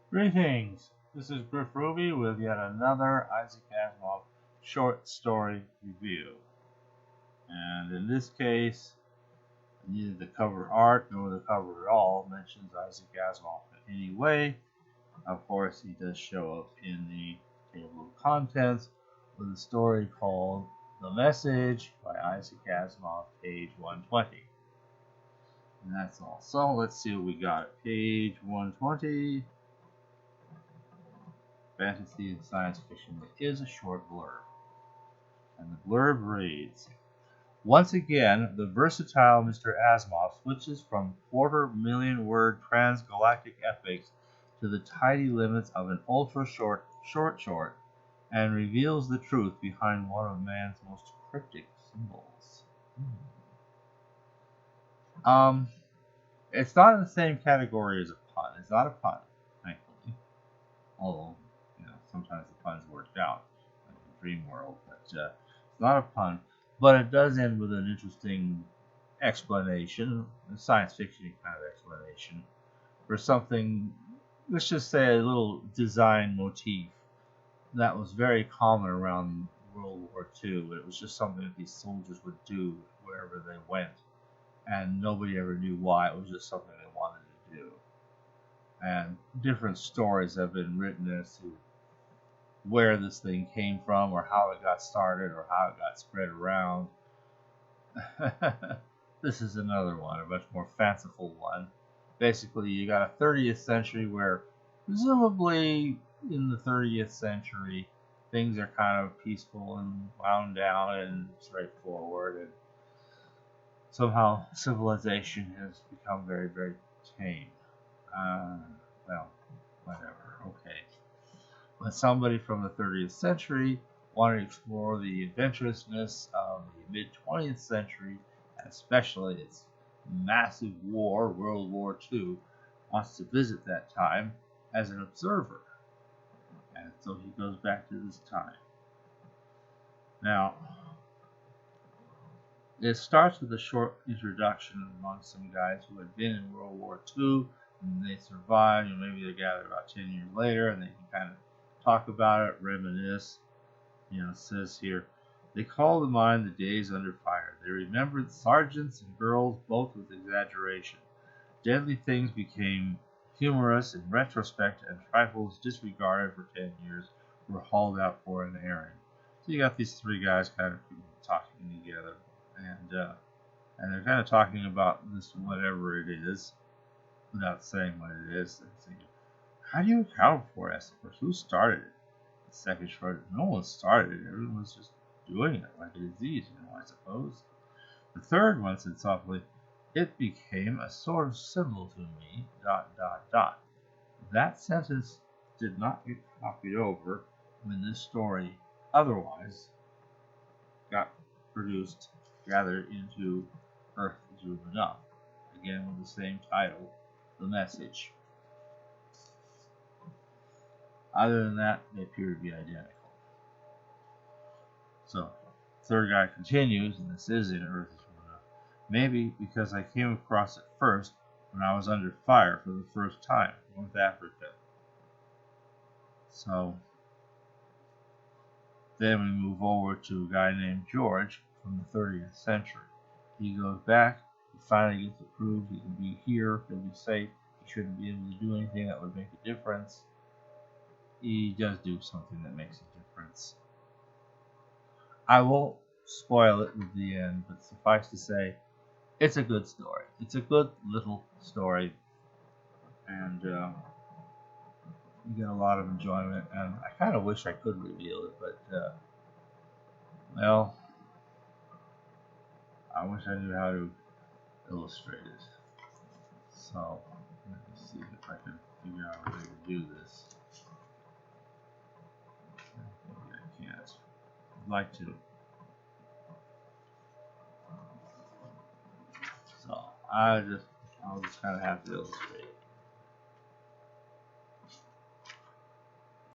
Greetings! This is Griff Ruby with yet another Isaac Asimov short story review. And in this case, neither the cover art nor the cover at all mentions Isaac Asimov in any way. Of course, he does show up in the table of contents with a story called The Message by Isaac Asimov, page 120. And that's all. So let's see what we got at page 120. Fantasy and science fiction. There is a short blurb. And the blurb reads, once again, the versatile Mr. Asimov switches from quarter-million-word transgalactic epics to the tidy limits of an ultra-short short, and reveals the truth behind one of man's most cryptic symbols. It's not in the same category as a pun. It's not a pun, thankfully. Although, sometimes the puns worked out, like in Dream World, but it's not a pun. But it does end with an interesting explanation, a science fiction kind of explanation, for something, let's just say a little design motif that was very common around World War II. It was just something that these soldiers would do wherever they went, and nobody ever knew why. It was just something they wanted to do. And different stories have been written as to where this thing came from, or how it got started, or how it got spread around. This is another one, a much more fanciful one. Basically, you got a 30th century where, presumably in the 30th century, things are kind of peaceful and wound down and straightforward, and somehow civilization has become very, very tame. Well, whatever, okay. When somebody from the 30th century wanted to explore the adventurousness of the mid-20th century, and especially its massive war, World War II, wants to visit that time as an observer. And so he goes back to this time. Now, it starts with a short introduction among some guys who had been in World War II, and they survived, and maybe they gathered about 10 years later, and they can kind of talk about it, reminisce. It says here, they call to mind the days under fire. They remembered sergeants and girls, both with exaggeration. Deadly things became humorous in retrospect, and trifles disregarded for 10 years were hauled out for an airing. So you got these three guys kind of talking together, and they're kind of talking about this whatever it is, without saying what it is. They're thinking, how do you account for it? First, who started it? The second short, no one started it. Everyone was just doing it like a disease, I suppose. The third one said softly, it became a sort of symbol to me, ... That sentence did not get copied over when this story otherwise got produced, gathered into Earth is Room Enough. Again with the same title, The Message. Other than that, they appear to be identical. So, third guy continues, and this is in Earth is Room Enough. Maybe because I came across it first when I was under fire for the first time, North Africa. So, then we move over to a guy named George from the 30th century. He goes back, he finally gets approved, he can be here, he'll be safe, he shouldn't be able to do anything that would make a difference. He does do something that makes a difference. I won't spoil it with the end, but suffice to say, it's a good story. It's a good little story, and you get a lot of enjoyment. And I kind of wish I could reveal it, but well, I wish I knew how to illustrate it. So let me see if I can figure out a way to do this. Maybe I can't. I'd like to. So I'll just kind of have to illustrate